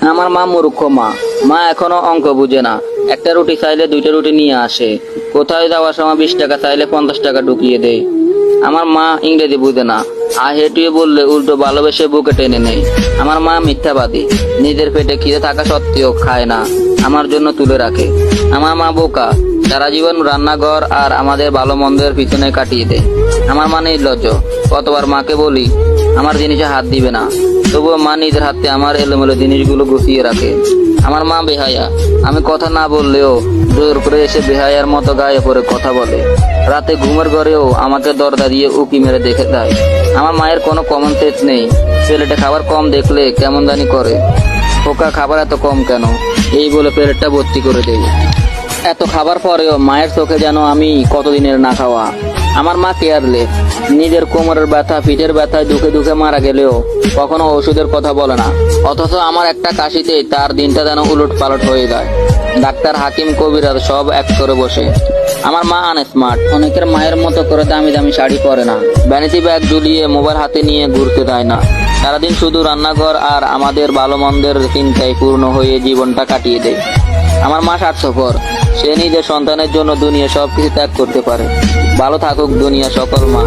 আমার মা মূর্খ মা। মা এখনো অঙ্ক বুঝে না। একটা রুটি চাইলে দুইটা রুটি নিয়ে আসে। কোথায় যাওয়ার সময় 20 টাকা চাইলে 50 টাকা ঢুকিয়ে দেয়। আমার মা ইংরেজি বুঝে না। হেঁটিয়ে বললে উল্টো ভালোবেসে বুকে টেনে নেয়। আমার মা মিথ্যাবাদী। নিজের পেটে খিদে থাকা সত্ত্বেও খায় না, আমার জন্য তুলে রাখে। আমার মা বোকা। সারা জীবন রান্নাঘর আর আমাদের ভালো মন্দের পিছনে কাটিয়ে দেয়। আমার মা নির্লজ্জ। কতবার মাকে বলি আমার জিনিসে হাত দিবে না, তবুও মা নিজের হাতে আমার এলোমেলো জিনিসগুলো গুছিয়ে রাখে। আমার মা বেহায়া। আমি কথা না বললেও জোর করে এসে বেহায়ার মতো গায়ে পড়ে কথা বলে। রাতে ঘুমের ঘরেও আমাকে দরজা দিয়ে উকি মেরে দেখে দেয়। আমার মায়ের কোনো কমন সেন্স নেই। প্লেটে খাবার কম দেখলে কেমন জানি করে। খোকা, খাবার এত কম কেন? এই বলে প্লেটটা ভর্তি করে দেয়। এত খাবার পরেও মায়ের চোখে যেন আমি কতদিনের না খাওয়া। আমার মা কেয়ারলেস। নিজের কোমরের ব্যথা, পিঠের ব্যথায় দুঃখে দুঃখে মারা গেলেও কখনো ওষুধের কথা বলে না। অথচ আমার একটা কাশিতেই তার দিনটা যেন উলট পালট হয়ে যায়। ডাক্তার, হাকিম, কবিরাজ সব এক করে বসে। আমার মা আনস্মার্ট। অনেকের মায়ের মতো করে দামি দামি শাড়ি পরে না, ভ্যানিটি ব্যাগ ঝুলিয়ে মোবাইল হাতে নিয়ে ঘুরতে দেয় না। সারাদিন শুধু রান্নাঘর আর আমাদের ভালো মন্দের চিন্তায় পূর্ণ হয়ে জীবনটা কাটিয়ে দেয়। আমার মা স্বার্থপর। সে নিজের সন্তানের জন্য দুনিয়া সবকিছু ত্যাগ করতে পারে। ভালো থাকুক দুনিয়া সকল মা।